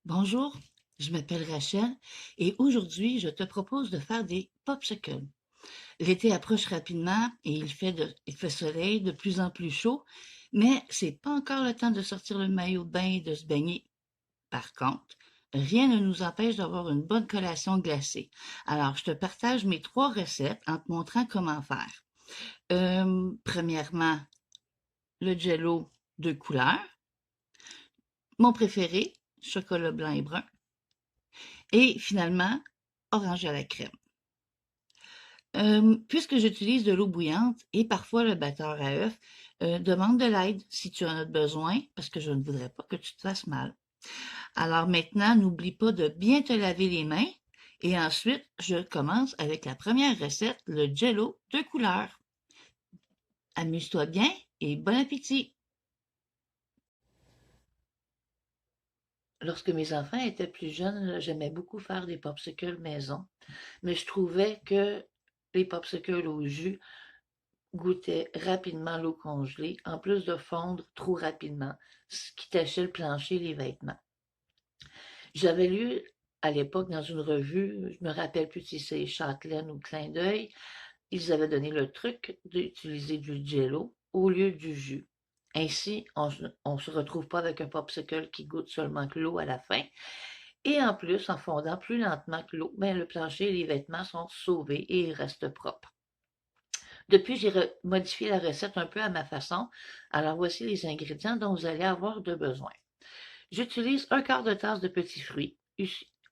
Bonjour, je m'appelle Rachel et aujourd'hui, je te propose de faire des popsicles. L'été approche rapidement et il fait soleil, de plus en plus chaud, mais c'est pas encore le temps de sortir le maillot de bain et de se baigner. Par contre, rien ne nous empêche d'avoir une bonne collation glacée. Alors, je te partage mes trois recettes en te montrant comment faire. Premièrement, le jello de couleur. Mon préféré, chocolat blanc et brun. Et finalement, orange à la crème. Puisque j'utilise de l'eau bouillante et parfois le batteur à œuf, demande de l'aide si tu en as besoin, parce que je ne voudrais pas que tu te fasses mal. Alors maintenant, n'oublie pas de bien te laver les mains et ensuite, je commence avec la première recette, le jello de couleur. Amuse-toi bien et bon appétit! Lorsque mes enfants étaient plus jeunes, j'aimais beaucoup faire des popsicles maison, mais je trouvais que les popsicles au jus goûtait rapidement l'eau congelée, en plus de fondre trop rapidement, ce qui tachait le plancher et les vêtements. J'avais lu à l'époque dans une revue, je me rappelle plus si c'est Châtelaine ou Clin d'œil, ils avaient donné le truc d'utiliser du jello au lieu du jus. Ainsi, on se retrouve pas avec un popsicle qui goûte seulement que l'eau à la fin. Et en plus, en fondant plus lentement que l'eau, ben, le plancher et les vêtements sont sauvés et ils restent propres. Depuis, j'ai modifié la recette un peu à ma façon. Alors voici les ingrédients dont vous allez avoir de besoin. J'utilise un quart de tasse de petits fruits.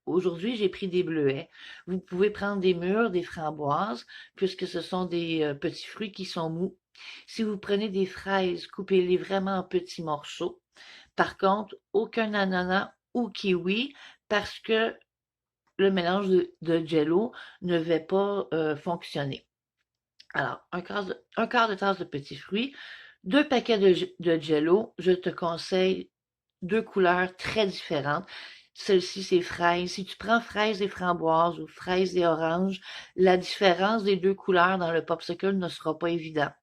Aujourd'hui, j'ai pris des bleuets. Vous pouvez prendre des mûres, des framboises, puisque ce sont des petits fruits qui sont mous. Si vous prenez des fraises, coupez-les vraiment en petits morceaux. Par contre, aucun ananas ou kiwi, parce que le mélange de jello ne va pas fonctionner. Alors, un quart de tasse de petits fruits, deux paquets de jello. Je te conseille deux couleurs très différentes. Celle-ci, c'est fraise. Si tu prends fraise et framboise ou fraise et orange, la différence des deux couleurs dans le popsicle ne sera pas évidente.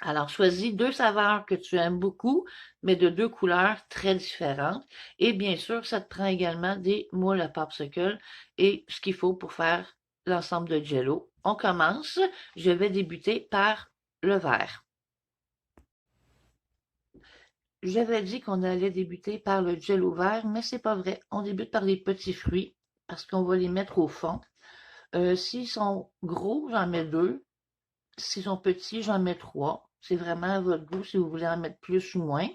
Alors, choisis deux saveurs que tu aimes beaucoup, mais de deux couleurs très différentes. Et bien sûr, ça te prend également des moules à popsicle et ce qu'il faut pour faire l'ensemble de jello. On commence. Je vais débuter par le vert. J'avais dit qu'on allait débuter par le jello vert, mais c'est pas vrai. On débute par les petits fruits parce qu'on va les mettre au fond. S'ils sont gros, j'en mets deux. S'ils sont petits, j'en mets trois. C'est vraiment à votre goût si vous voulez en mettre plus ou moins.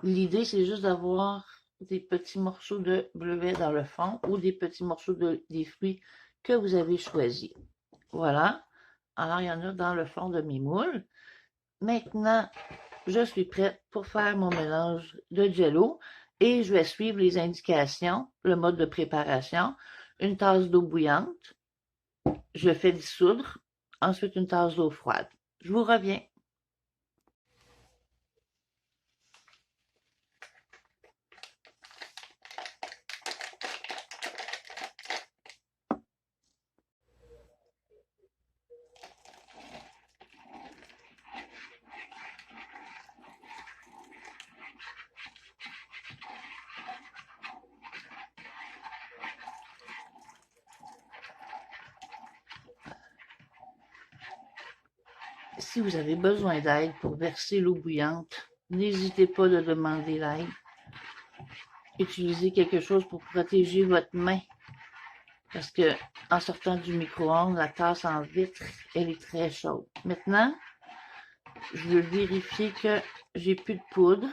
L'idée, c'est juste d'avoir des petits morceaux de bleuet dans le fond ou des petits morceaux des fruits que vous avez choisis. Voilà. Alors, il y en a dans le fond de mes moules. Maintenant, je suis prête pour faire mon mélange de jello et je vais suivre les indications, le mode de préparation. Une tasse d'eau bouillante, je fais dissoudre, ensuite une tasse d'eau froide. Je vous reviens. Si vous avez besoin d'aide pour verser l'eau bouillante, n'hésitez pas de demander l'aide. Utilisez quelque chose pour protéger votre main parce que en sortant du micro-ondes, la tasse en vitre, elle est très chaude. Maintenant, je veux vérifier que j'ai plus de poudre.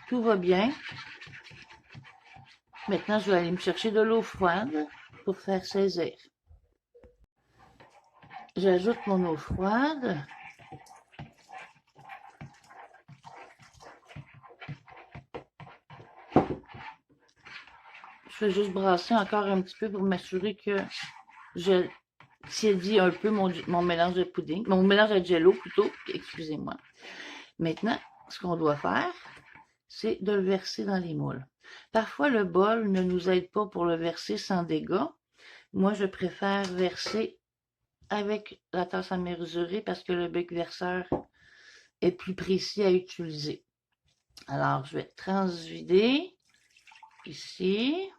Tout va bien. Maintenant, je vais aller me chercher de l'eau froide pour faire saisir. J'ajoute mon eau froide. Je vais juste brasser encore un petit peu pour m'assurer que je tiédis un peu mon mélange de pudding, mon mélange de jello plutôt, excusez-moi. Maintenant, ce qu'on doit faire, c'est de le verser dans les moules. Parfois, le bol ne nous aide pas pour le verser sans dégâts. Moi, je préfère verser avec la tasse à mesurer parce que le bec verseur est plus précis à utiliser. Alors, je vais transvider ici.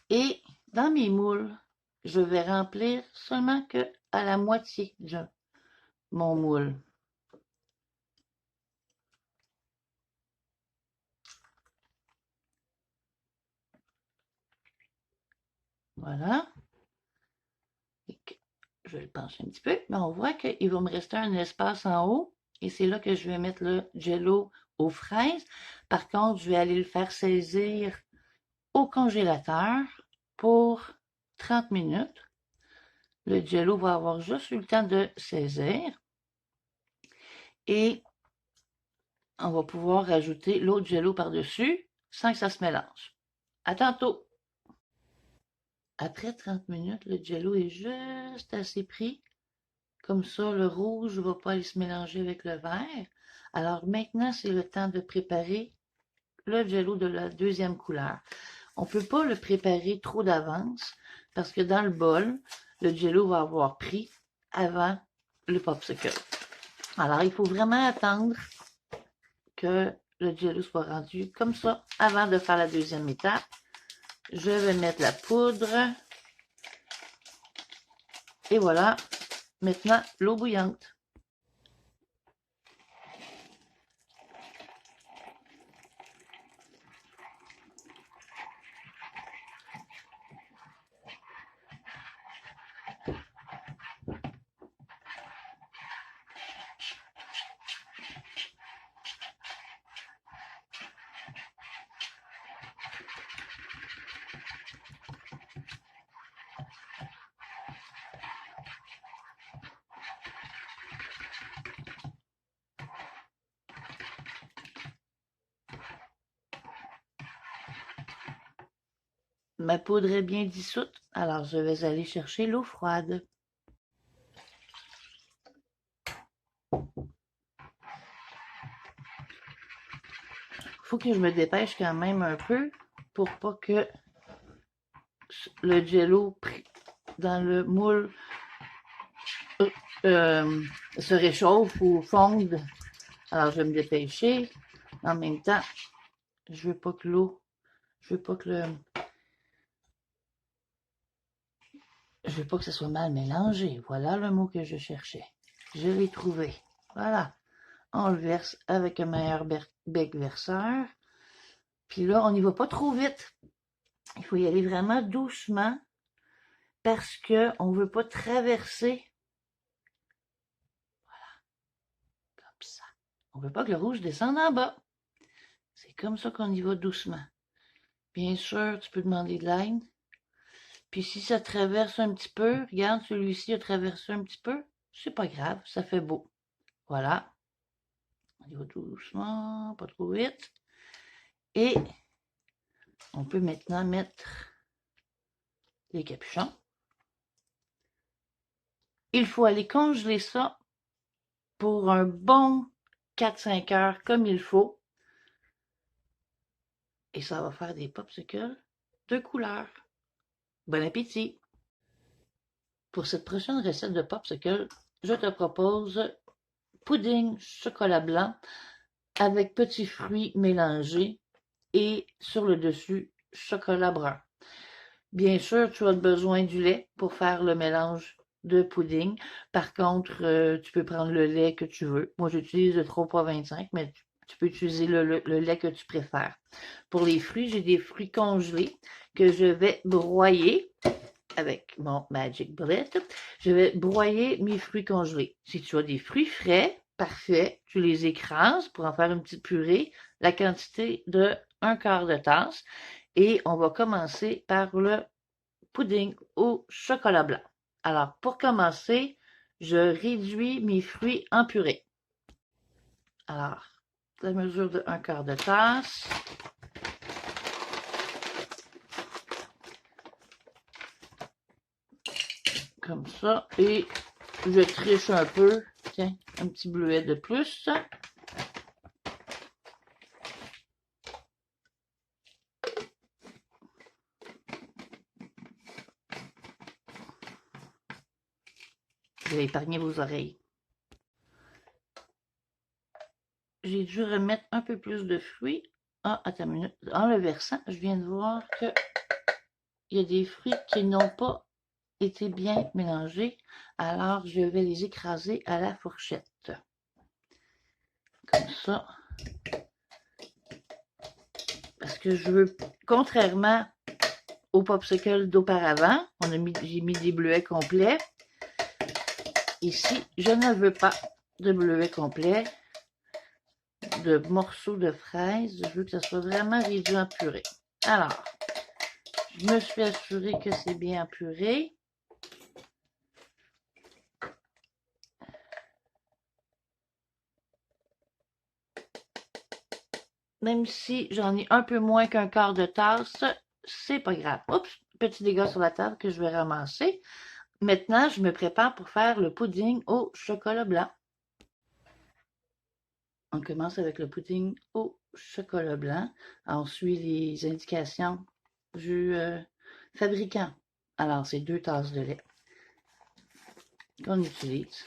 Et dans mes moules, je vais remplir seulement que à la moitié de mon moule. Voilà. Je vais le pencher un petit peu, mais on voit qu'il va me rester un espace en haut et c'est là que je vais mettre le jello aux fraises. Par contre, je vais aller le faire saisir au congélateur pour 30 minutes. Le jello va avoir juste eu le temps de saisir et on va pouvoir rajouter l'autre jello par-dessus sans que ça se mélange. À tantôt! Après 30 minutes, le jello est juste assez pris. Comme ça, le rouge ne va pas aller se mélanger avec le vert. Alors maintenant, c'est le temps de préparer le jello de la deuxième couleur. On ne peut pas le préparer trop d'avance parce que dans le bol, le jello va avoir pris avant le popsicle. Alors, il faut vraiment attendre que le jello soit rendu comme ça avant de faire la deuxième étape. Je vais mettre la poudre. Et voilà, maintenant l'eau bouillante. Ma poudre est bien dissoute, alors je vais aller chercher l'eau froide. Faut que je me dépêche quand même un peu pour pas que le jello pris dans le moule se réchauffe ou fonde. Alors je vais me dépêcher. En même temps, je veux pas que l'eau, je veux pas que je veux pas que ça soit mal mélangé. Voilà le mot que je cherchais. Je l'ai trouvé. Voilà. On le verse avec un meilleur bec verseur. Puis là, on n'y va pas trop vite. Il faut y aller vraiment doucement parce qu'on ne veut pas traverser. Voilà, comme ça. On ne veut pas que le rouge descende en bas. C'est comme ça qu'on y va doucement. Bien sûr, tu peux demander de l'aide. Puis si ça traverse un petit peu, regarde, celui-ci a traversé un petit peu, c'est pas grave, ça fait beau. Voilà. On y va doucement, pas trop vite. Et on peut maintenant mettre les capuchons. Il faut aller congeler ça pour un bon 4-5 heures comme il faut. Et ça va faire des popsicles de couleur. Bon appétit! Pour cette prochaine recette de popsicle, je te propose pudding chocolat blanc avec petits fruits mélangés et sur le dessus chocolat brun. Bien sûr, tu as besoin du lait pour faire le mélange de pudding. Par contre, tu peux prendre le lait que tu veux. Moi, j'utilise le 3,25, mais tu peux utiliser le lait que tu préfères. Pour les fruits, j'ai des fruits congelés que je vais broyer avec mon Magic Bullet. Je vais broyer mes fruits congelés. Si tu as des fruits frais, parfait, tu les écrases pour en faire une petite purée, la quantité de 1/4 de tasse. Et on va commencer par le pudding au chocolat blanc. Alors, pour commencer, je réduis mes fruits en purée. Alors, la mesure de 1/4 de tasse. Comme ça. Et je triche un peu. Tiens, un petit bleuet de plus. Je vais épargner vos oreilles. J'ai j'ai dû remettre un peu plus de fruits. Ah, attends une minute. En le versant, je viens de voir que il y a des fruits qui n'ont pas été bien mélangés. Alors, je vais les écraser à la fourchette. Comme ça. Parce que je veux, contrairement au popsicle d'auparavant, j'ai mis des bleuets complets. Ici, je ne veux pas de bleuets complets, de morceaux de fraises. Je veux que ça soit vraiment réduit en purée. Alors, je me suis assurée que c'est bien puré. Même si j'en ai un peu moins qu'un quart de tasse, c'est pas grave. Oups, petit dégât sur la table que je vais ramasser. Maintenant, je me prépare pour faire le pudding au chocolat blanc. On commence avec le pudding au chocolat blanc. On suit les indications du fabricant. Alors, c'est 2 tasses de lait qu'on utilise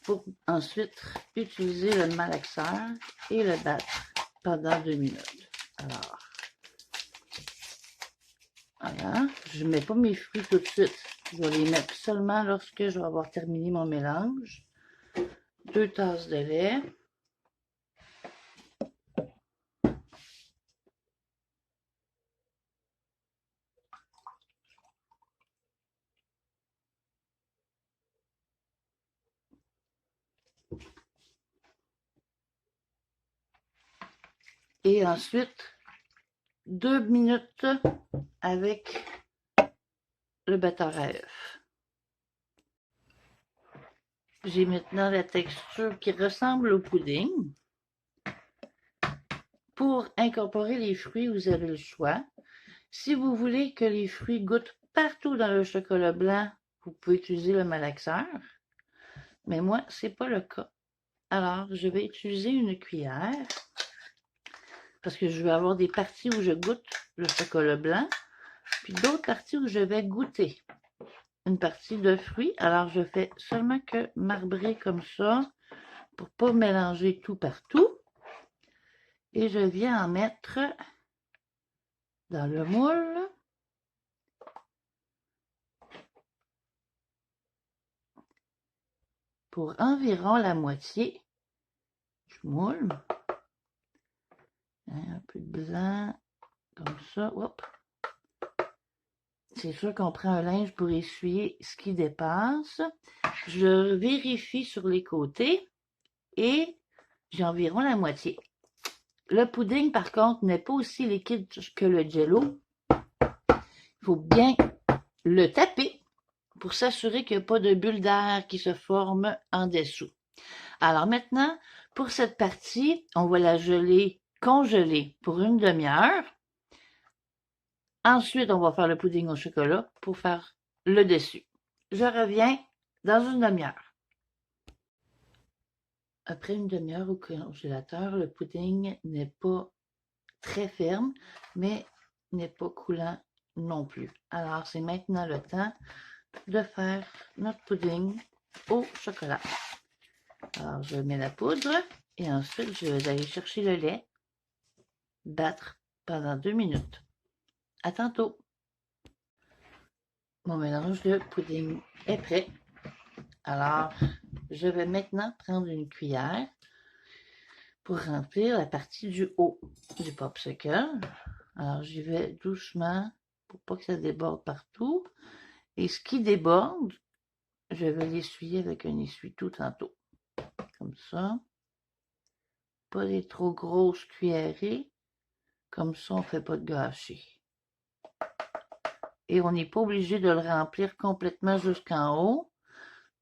pour ensuite utiliser le malaxeur et le battre pendant 2 minutes. Alors, voilà. Je ne mets pas mes fruits tout de suite. Je vais les mettre seulement lorsque je vais avoir terminé mon mélange. 2 tasses de lait. Et ensuite, 2 minutes avec le batteur à œuf. J'ai maintenant la texture qui ressemble au pudding. Pour incorporer les fruits, vous avez le choix. Si vous voulez que les fruits goûtent partout dans le chocolat blanc, vous pouvez utiliser le malaxeur. Mais moi, ce n'est pas le cas. Alors, je vais utiliser une cuillère parce que je vais avoir des parties où je goûte le chocolat blanc, puis d'autres parties où je vais goûter une partie de fruits. Alors, je fais seulement que marbrer comme ça pour ne pas mélanger tout partout. Et je viens en mettre dans le moule. Pour environ la moitié du moule. Un peu de blanc, comme ça. Hop. C'est sûr qu'on prend un linge pour essuyer ce qui dépasse. Je vérifie sur les côtés et j'ai environ la moitié. Le pudding, par contre, n'est pas aussi liquide que le jello. Il faut bien le taper pour s'assurer qu'il n'y a pas de bulles d'air qui se forment en dessous. Alors maintenant, pour cette partie, on va la geler, congeler pour une demi-heure. Ensuite, on va faire le pudding au chocolat pour faire le dessus. Je reviens dans une demi-heure. Après une demi-heure au congélateur, le pudding n'est pas très ferme, mais n'est pas coulant non plus. Alors, c'est maintenant le temps de faire notre pudding au chocolat. Alors, je mets la poudre et ensuite, je vais aller chercher le lait, battre pendant 2 minutes. À tantôt! Mon mélange de pudding est prêt. Alors, je vais maintenant prendre une cuillère pour remplir la partie du haut du popsicle. Alors, j'y vais doucement pour pas que ça déborde partout. Et ce qui déborde, je vais l'essuyer avec un essuie-tout tantôt. Comme ça. Pas des trop grosses cuillerées. Comme ça, on ne fait pas de gâchis. Et on n'est pas obligé de le remplir complètement jusqu'en haut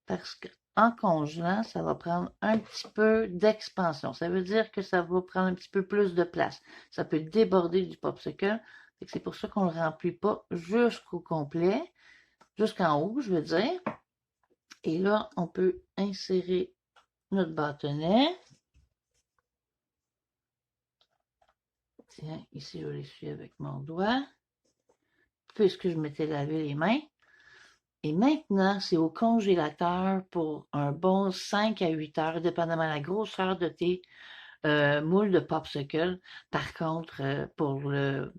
parce qu'en congelant, ça va prendre un petit peu d'expansion. Ça veut dire que ça va prendre un petit peu plus de place. Ça peut déborder du popsicle. C'est pour ça qu'on ne le remplit pas jusqu'au complet, jusqu'en haut, je veux dire. Et là, on peut insérer notre bâtonnet. Tiens, ici, je l'essuie avec mon doigt, puisque je m'étais lavé les mains. Et maintenant, c'est au congélateur pour un bon 5 à 8 heures, dépendamment de la grosseur de tes moule de popsicle. Par contre, pour le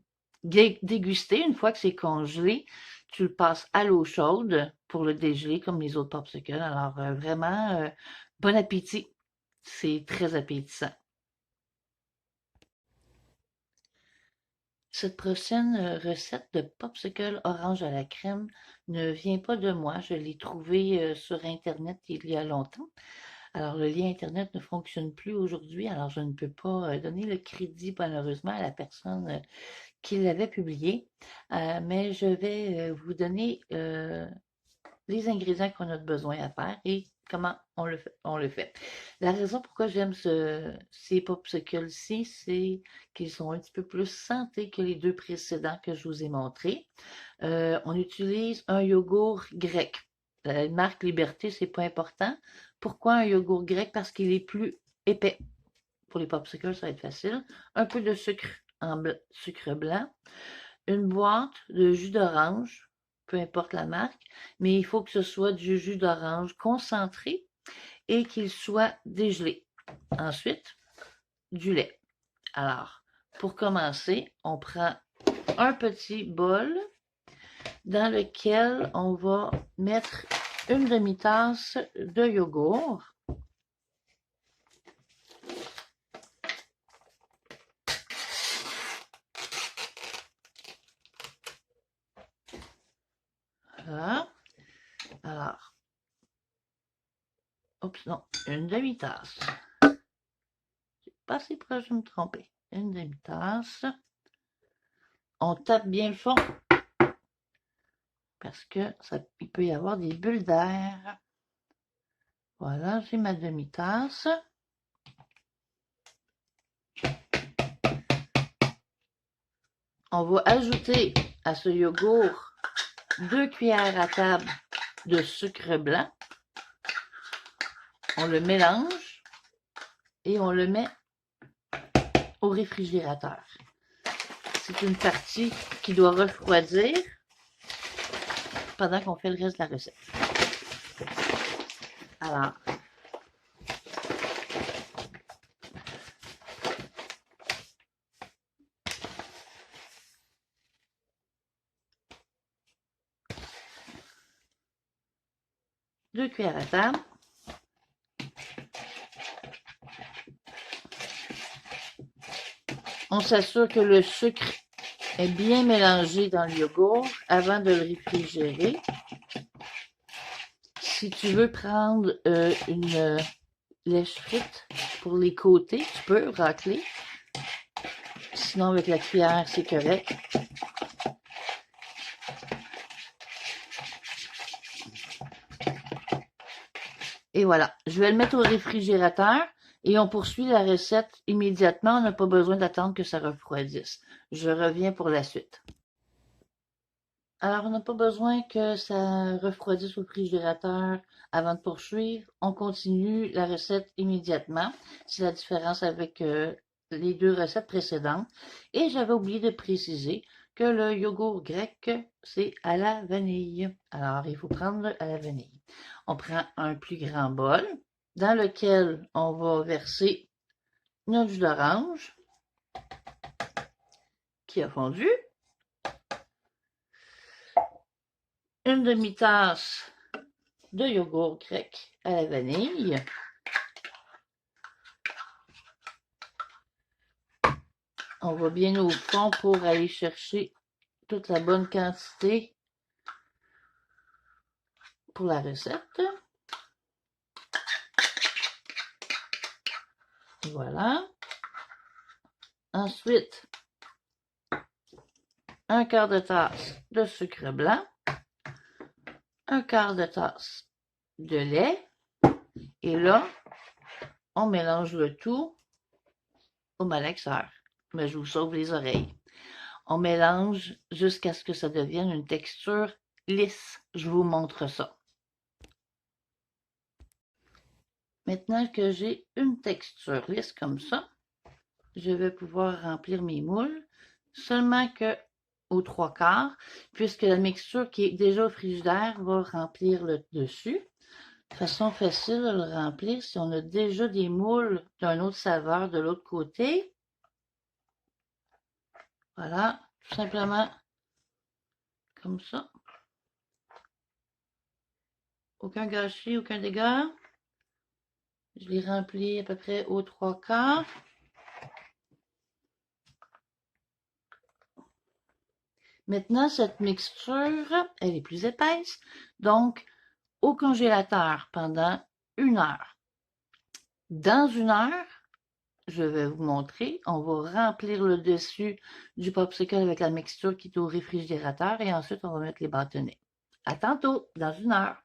déguster, une fois que c'est congelé, tu le passes à l'eau chaude pour le dégeler comme les autres popsicles. Alors, vraiment, bon appétit. C'est très appétissant. Cette prochaine recette de popsicle orange à la crème ne vient pas de moi. Je l'ai trouvée sur Internet il y a longtemps. Alors, le lien Internet ne fonctionne plus aujourd'hui, alors je ne peux pas donner le crédit, malheureusement, à la personne qui l'avait publié. Mais je vais vous donner les ingrédients qu'on a besoin à faire et comment on le fait. La raison pourquoi j'aime ces popsicles-ci, c'est qu'ils sont un petit peu plus santé que les deux précédents que je vous ai montrés. On utilise un yogourt grec. La marque Liberté, c'est pas important. Pourquoi un yogourt grec? Parce qu'il est plus épais. Pour les popsicles, ça va être facile. Un peu de sucre sucre blanc. Une boîte de jus d'orange, peu importe la marque, mais il faut que ce soit du jus d'orange concentré et qu'il soit dégelé. Ensuite, du lait. Alors, pour commencer, on prend un petit bol dans lequel on va mettre une demi-tasse de yogourt. Voilà. Alors, oups, non, une demi-tasse. C'est pas assez proche de me tromper. Une demi-tasse. On tape bien le fond parce que il peut y avoir des bulles d'air. Voilà, j'ai ma demi-tasse. On va ajouter à ce yogourt 2 cuillères à table de sucre blanc. On le mélange et on le met au réfrigérateur. C'est une partie qui doit refroidir pendant qu'on fait le reste de la recette. Alors, deux cuillères à table. On s'assure que le sucre est bien mélangé dans le yogourt avant de le réfrigérer. Si tu veux prendre une lèche frite pour les côtés, tu peux racler. Sinon, avec la cuillère, c'est correct. Et voilà, je vais le mettre au réfrigérateur et on poursuit la recette immédiatement. On n'a pas besoin d'attendre que ça refroidisse. Je reviens pour la suite. Alors, on n'a pas besoin que ça refroidisse au réfrigérateur avant de poursuivre. On continue la recette immédiatement. C'est la différence avec les deux recettes précédentes. Et j'avais oublié de préciser que le yogourt grec, c'est à la vanille. Alors, il faut prendre à la vanille. On prend un plus grand bol dans lequel on va verser notre jus d'orange qui a fondu. Une demi-tasse de yogourt grec à la vanille. On va bien au fond pour aller chercher toute la bonne quantité pour la recette. Voilà. Ensuite, un quart de tasse de sucre blanc, un quart de tasse de lait. Et là, on mélange le tout au malaxeur. Mais je vous sauve les oreilles. On mélange jusqu'à ce que ça devienne une texture lisse. Je vous montre ça. Maintenant que j'ai une texture lisse comme ça, je vais pouvoir remplir mes moules. Seulement que aux 3/4, puisque la mixture qui est déjà au frigidaire va remplir le dessus. Façon facile de le remplir si on a déjà des moules d'une autre saveur de l'autre côté. Voilà, tout simplement comme ça. Aucun gâchis, aucun dégât. Je l'ai rempli à peu près aux 3/4. Maintenant, cette mixture, elle est plus épaisse, donc au congélateur pendant 1 heure. Dans 1 heure, je vais vous montrer, on va remplir le dessus du popsicle avec la mixture qui est au réfrigérateur et ensuite on va mettre les bâtonnets. À tantôt, dans 1 heure.